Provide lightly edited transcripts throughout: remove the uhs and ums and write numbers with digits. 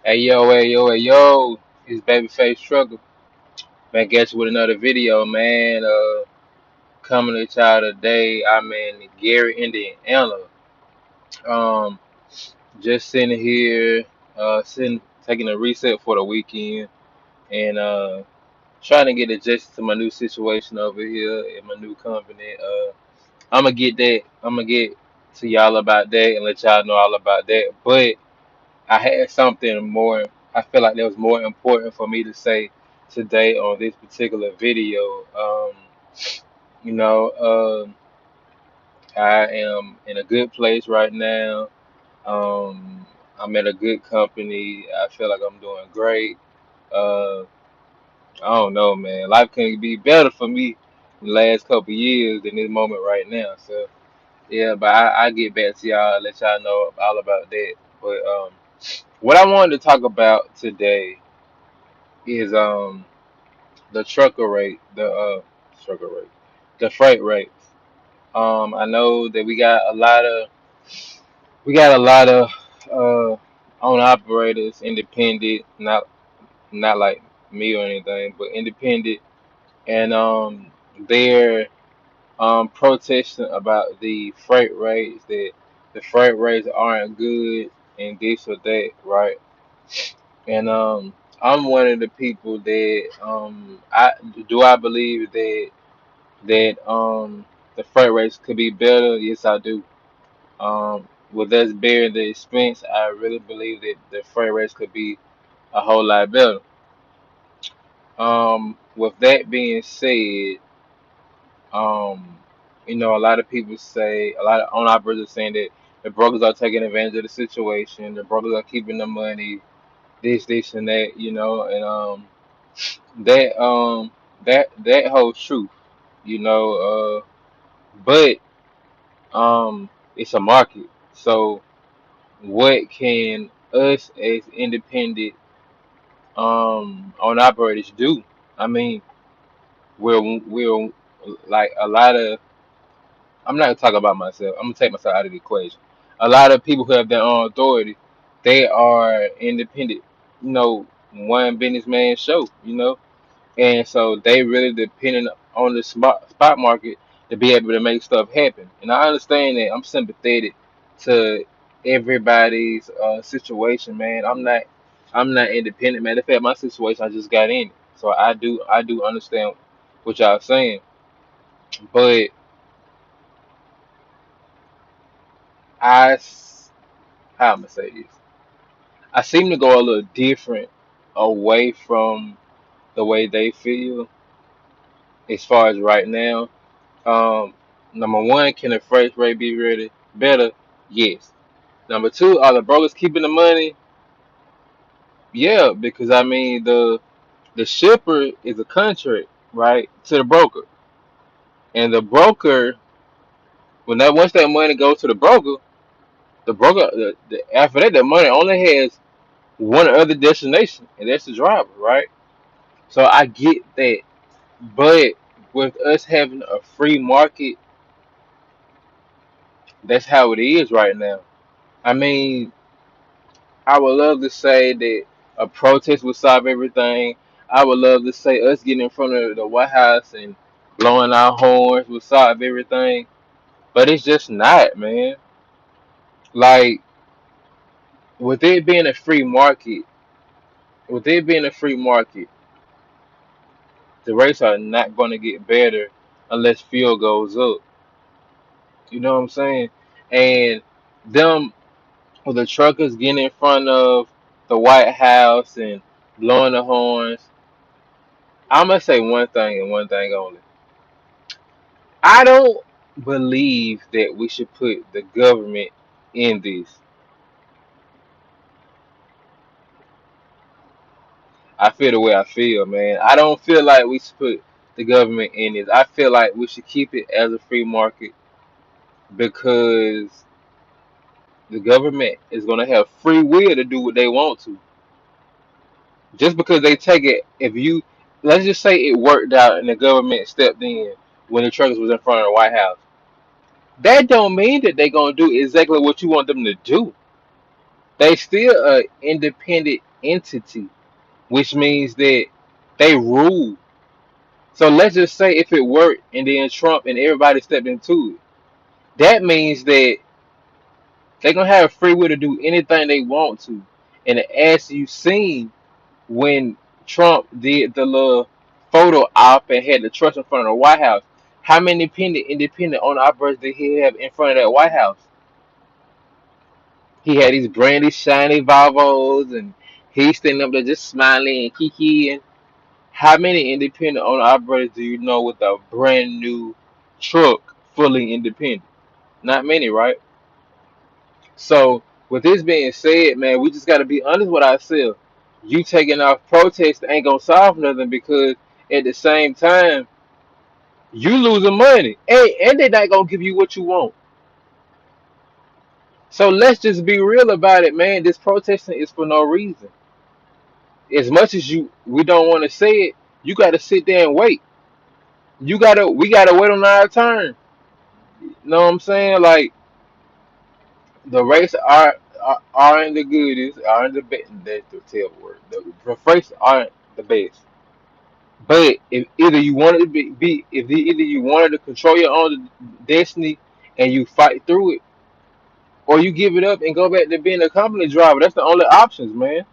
Hey yo, hey yo, it's Babyface Struggle. Back at you with another video, man. Coming at y'all today. I'm in Gary, Indiana. Um, just sitting here, taking a reset for the weekend, and trying to get adjusted to my new situation over here in my new company. I'm gonna get that. I'm gonna get to y'all about that and let y'all know all about that. But I had something more. I feel like that was more important for me to say today on this particular video. You know, I am in a good place right now. I'm at a good company. I feel like I'm doing great. Uh, I don't know, man. Life couldn't be better for me the last couple years than this moment right now. So yeah, but I get back to y'all, let y'all know all about that. But what I wanted to talk about today is the trucker rate, trucker rate, the freight rates. I know that we got a lot of uh own operators, independent, not like me or anything, but independent, and they're protesting about the freight rates that the freight rates aren't good and this or that, right? And I'm one of the people that I believe that the freight rates could be better. Yes, I do. With us bearing the expense, I really believe that the freight rates could be a whole lot better. With that being said, um, a lot of people say, a lot of owner operators are saying that the brokers are taking advantage of the situation. The brokers are keeping the money, this, and that, that that holds truth, you know. But it's a market. So what can us as independent on operators do? I mean, we're like a lot of. I'm not gonna talk about myself. I'm gonna take myself out of the equation. A lot of people who have their own authority, they are independent. One businessman show. And so they really depending on the spot market to be able to make stuff happen. And I understand that. I'm sympathetic to everybody's situation, man. I'm not independent, man. In fact, my situation, I just got in it, so I do understand what y'all saying. But I, how I'm gonna say this, I seem to go a little different away from the way they feel as far as right now. Um, Number one, can the freight rate be ready better? Yes. Number two, are the brokers keeping the money? Yeah, because I mean the shipper is a contract, right, to the broker, and the broker once that money goes to the broker after that the money only has one other destination, and that's the driver, right? So I get that, but with us having a free market, that's how it is right now. I mean, I would love to say that a protest would solve everything. I would love to say us getting in front of the White House and blowing our horns would solve everything, but it's just not, man. Like with it being a free market, with it being a free market, the rates are not going to get better unless fuel goes up. You know what I'm saying? And them, with the truckers getting in front of the White House and blowing the horns, I'm gonna say one thing and one thing only. I don't believe that we should put the government in this. I feel the way I feel, man. I don't feel like we should put the government in this. I feel like we should keep it as a free market because the government is gonna have free will to do what they want to. Just because they take it, if you let's just say it worked out and the government stepped in when the truckers was in front of the White House, that don't mean that they gonna do exactly what you want them to do. They still a independent. entity, which means that they rule. So let's just say if it worked and then Trump and everybody stepped into it, that means that they're gonna have free will to do anything they want to. And as you seen when Trump did the little photo op and had the truck in front of the White House, how many independent owner operators did he have in front of that White House? He had these brandy shiny Volvos and he's standing up there just smiling and kiki. How many independent owner operators do you know with a brand new truck fully independent? Not many, right? So, with this being said, man, we just got to be honest with ourselves. You taking off protest ain't gonna solve nothing because at the same time you losing money, and they not gonna give you what you want. So let's just be real about it, man. This protesting is for no reason. As much as we don't want to say it, you got to sit there and wait. We gotta wait on our turn. You know what I'm saying? Like the race aren't the goodies, aren't the best. That's the tail word. The race aren't the best. But if either you wanted to either you wanted to control your own destiny and you fight through it, or you give it up and go back to being a company driver. That's the only options, man.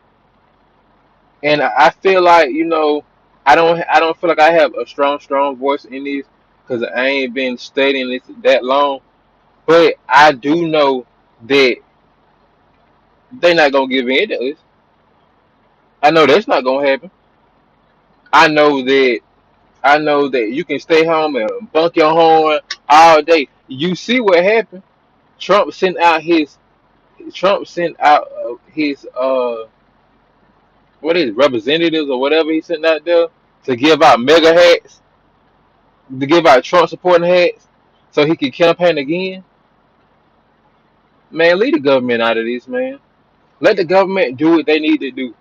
And I feel like I don't feel like I have a strong voice in this because I ain't been studying this that long. But I do know that they're not gonna give in to us. I know that's not gonna happen. I know that I know that you can stay home and bunk your horn all day. You see what happened? Trump sent out his his what is it, representatives or whatever he sent out there to give out mega hats, to give out Trump supporting hats, so he could campaign again. Man, leave the government out of this, man. Let the government do what they need to do,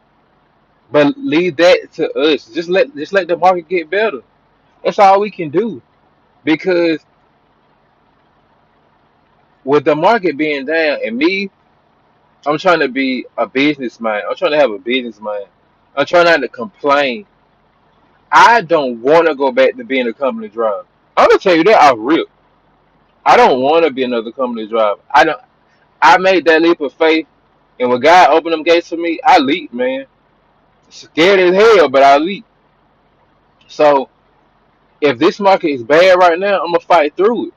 but leave that to us. Just let the market get better. That's all we can do. Because with the market being down, and me, I'm trying to be a businessman. I'm trying to have a business mind. I'm trying not to complain. I don't want to go back to being a company driver. I'm gonna tell you that off real. I don't want to be another company driver. I don't. I made that leap of faith, and when God opened them gates for me, I leaped, man. Scared as hell, but I leaped. So if this market is bad right now, I'm gonna fight through it.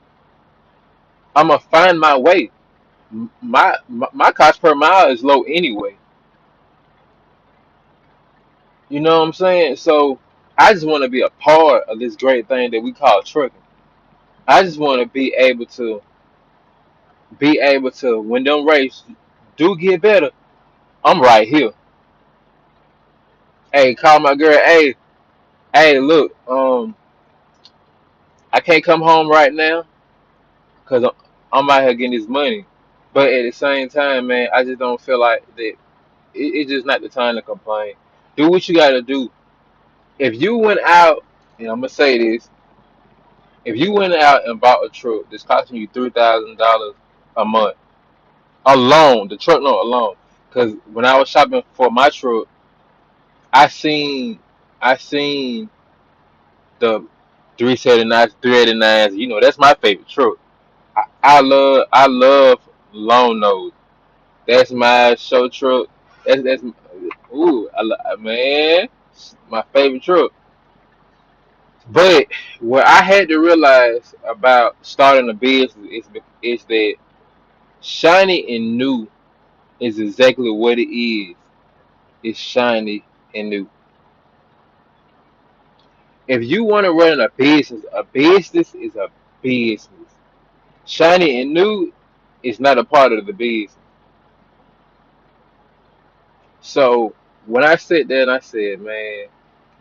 I'm gonna find my way. My cost per mile is low anyway. You know what I'm saying? So I just want to be a part of this great thing that we call trucking. I just want to be able to when them rates do get better, I'm right here. Hey, call my girl. Hey, look, I can't come home right now because I'm out here getting this money. But at the same time, man, I just don't feel like that. It's just not the time to complain. Do what you got to do. If you went out, and I'm gonna say this, if you went out and bought a truck that's costing you $3,000 a month alone, the truck note alone, because when I was shopping for my truck, I seen I seen the 379s, 389s. That's my favorite truck. I love long nose. That's my show truck. That's ooh, man, my favorite truck. But what I had to realize about starting a business is that shiny and new is exactly what it is. It's shiny and new. If you want to run a business is a business. Shiny and new is not a part of the business. So when I sat there and I said, man,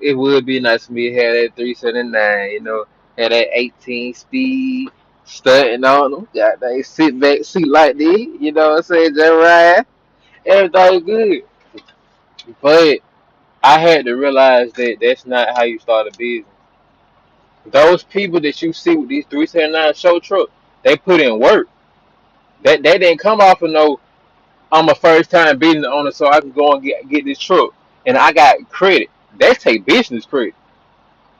it would be nice for me to have that 379, have that 18 speed, stunting on them. Got that sit back seat like this, you know what I'm saying? Just ride. Everything good. But I had to realize that that's not how you start a business. Those people that you see with these 379 show truck, they put in work. That they didn't come off of no. I'm a first time business owner, so I can go and get this truck, and I got credit. That's take business credit.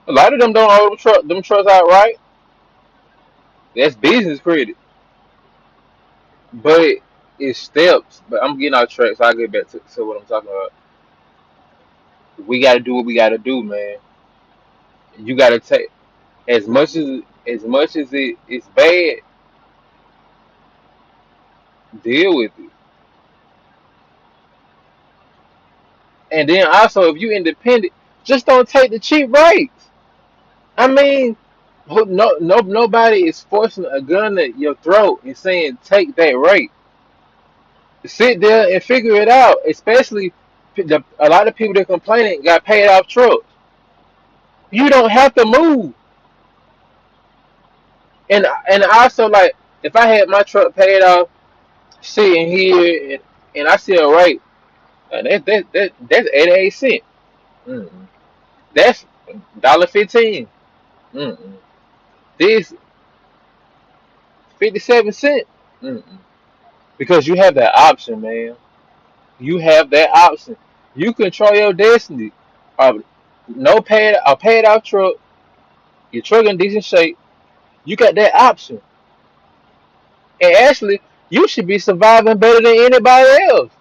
A lot of them don't owe them trucks outright. That's business credit, but it's steps. But I'm getting off track, so I will get back to what I'm talking about. We got to do what we got to do, man. You got to take as much as it's bad. Deal with it, and then also if you independent, just don't take the cheap rates. I mean, nobody is forcing a gun at your throat and saying take that rate. Sit there and figure it out. Especially a lot of people that complaining got paid off trucks. You don't have to move. And also like if I had my truck paid off, sitting here and I see a rate, that's 88 cents. Mm-mm. That's $1.15. Mm-mm. This 57 cents. Mm-mm. Because you have that option, man. You have that option. You control your destiny. Uh, no paid a paid off truck. Your truck in decent shape. You got that option. And actually, you should be surviving better than anybody else.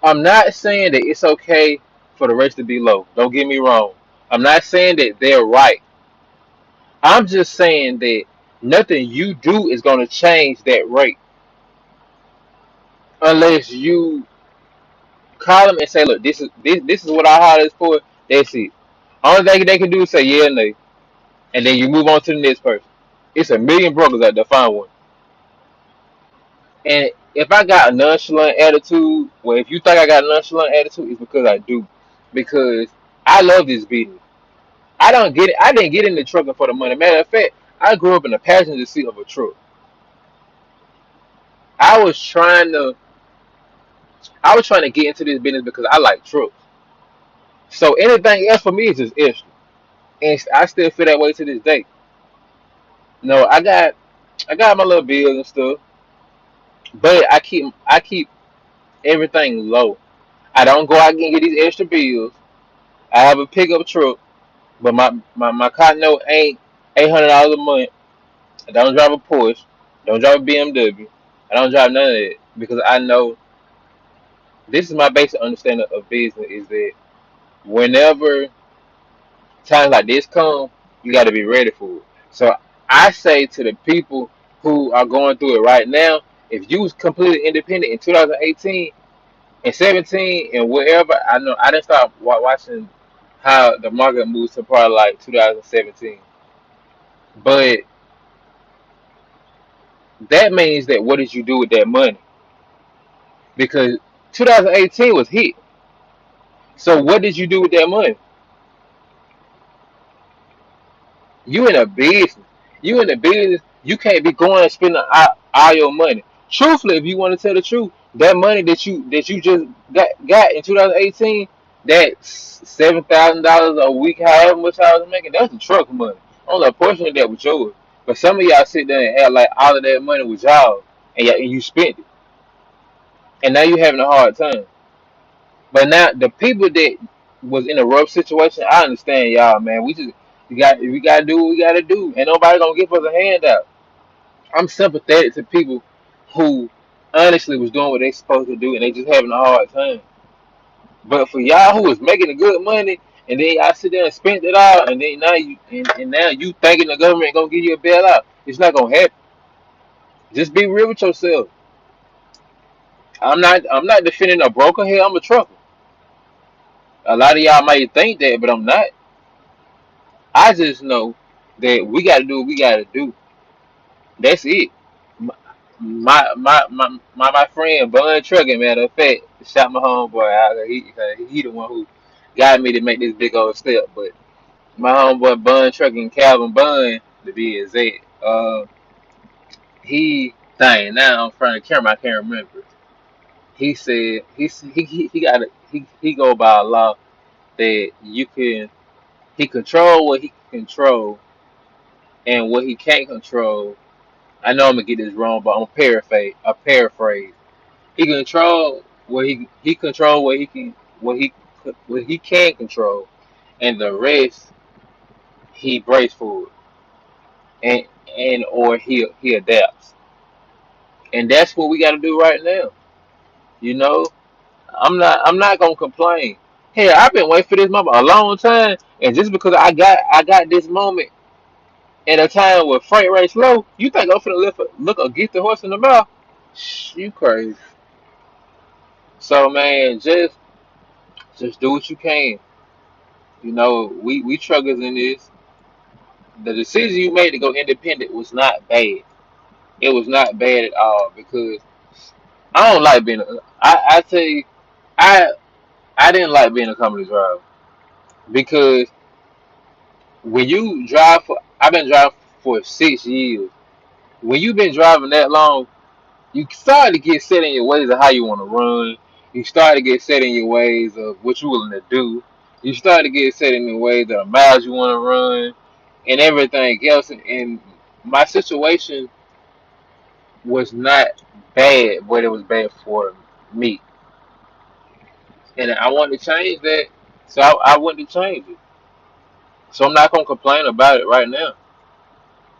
I'm not saying that it's okay for the rates to be low. Don't get me wrong. I'm not saying that they're right. I'm just saying that nothing you do is going to change that rate unless you call them and say, "Look, this is what I hired this for." That's it. Only thing they can do is say yeah or no, and then you move on to the next person. It's a million brokers out there. Find one. And if I got a nonchalant attitude, well, if you think I got a nonchalant attitude, it's because I do. Because I love this business. I don't get it. I didn't get into trucking for the money. Matter of fact, I grew up in the passenger seat of a truck. I was trying to, I was trying to get into this business because I like trucks. So anything else for me is just extra, and I still feel that way to this day. No, I got my little bills and stuff, but I keep everything low. I don't go out and get these extra bills. I have a pickup truck, but my car note ain't $800 a month. I don't drive a Porsche. Don't drive a BMW. I don't drive none of that because I know this is my basic understanding of business is that whenever times like this come, you got to be ready for it. So I say to the people who are going through it right now, if you was completely independent in 2018 and 17 and wherever, I know I didn't start watching how the market moves to probably like 2017. But that means that what did you do with that money? Because 2018 was hit. So what did you do with that money? You in a business. You in a business. You can't be going and spending all your money. Truthfully, if you want to tell the truth, that money that you just got in 2018, that $7,000 a week, however much I was making, that's the truck money. Only a portion of that was yours. But some of y'all sit there and act like all of that money was y'all, and you spent it, and now you having a hard time. But now the people that was in a rough situation, I understand y'all, man. We gotta do what we gotta do. Ain't nobody gonna give us a handout. I'm sympathetic to people who honestly was doing what they supposed to do and they just having a hard time. But for y'all who was making the good money and then y'all sit there and spent it all and then now you thinking the government gonna give you a bailout. It's not gonna happen. Just be real with yourself. I'm not defending a broker here, I'm a trucker. A lot of y'all might think that, but I'm not. I just know that we gotta do what we gotta do. That's it. My friend Bun Trucking, matter of fact, shot my homeboy out. He the one who got me to make this big old step. But my homeboy Bun Trucking, Calvin Bun, to be exact, he dang now in front of the camera, I can't remember. He said he got he go by a law that he control what he can control and what he can't control I know I'm gonna get this wrong, but I'm gonna paraphrase. A paraphrase. He control what he control what he can control, and the rest he brace for it, and or he adapts, and that's what we got to do right now. You know, I'm not gonna complain. Hey, I've been waiting for this moment a long time, and just because I got this moment at a time where freight rate's low, you think I'm finna look a get the horse in the mouth? Shh, you crazy. So man, just do what you can. You know, we truckers in this. The decision you made to go independent was not bad. It was not bad at all because I don't like being. I tell you, I I didn't like being a company driver because when you drive for, I've been driving for 6 years. When you've been driving that long, you start to get set in your ways of how you want to run. You start to get set in your ways of what you're willing to do. You start to get set in your ways of the miles you want to run and everything else. And my situation was not bad, but it was bad for me. And I wanted to change that, so I wanted to change it. So I'm not gonna complain about it right now.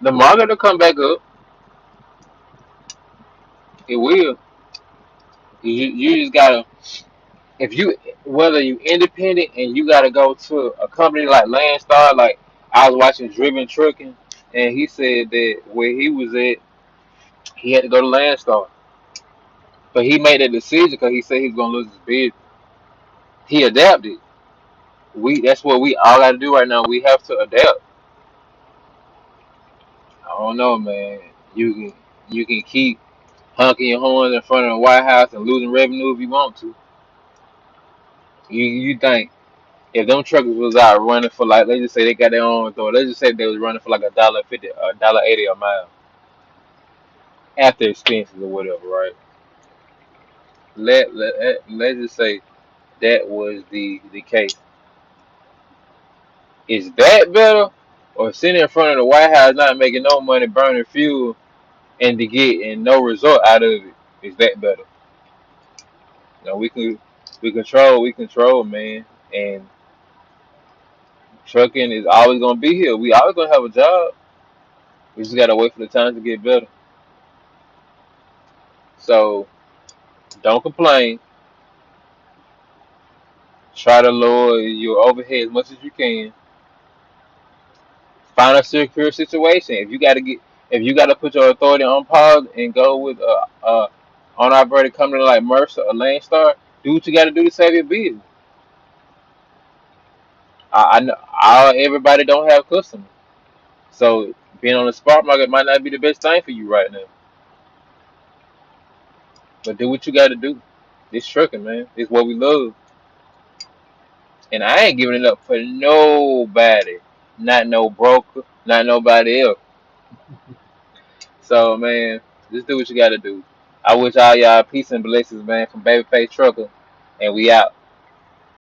The market will come back up. It will. You just gotta if you whether you independent and you gotta go to a company like Landstar, like I was watching Driven Trucking, and he said that where he was at, he had to go to Landstar, but he made that decision because he said he was gonna lose his business. He adapted. We That's what we all gotta do right now. We have to adapt. I don't know, man. You can keep honking your horns in front of the White House and losing revenue if you want to. You think if them truckers was out running for like, let's just say they got their own authority, let's just say they was running for like $1.50, $1.80 a mile after expenses or whatever, right? Let's just say that was the case. Is that better, or sitting in front of the White House not making no money, burning fuel, and to get and no result out of it? Is that better? You know, we control, man, and trucking is always gonna be here. We always gonna have a job. We just gotta wait for the time to get better. So don't complain. Try to lower your overhead as much as you can. Find a secure situation. If you gotta put your authority on pause and go with a unoperated company like Mercer or Landstar, do what you gotta do to save your business. I know everybody don't have customers, so being on the spot market might not be the best thing for you right now. But do what you gotta do. This trucking, man, it's what we love, and I ain't giving it up for nobody. Not no broker, not nobody else. So man, just do what you gotta do. I wish all y'all peace and blessings, man, from Babyface Trucker, and we out.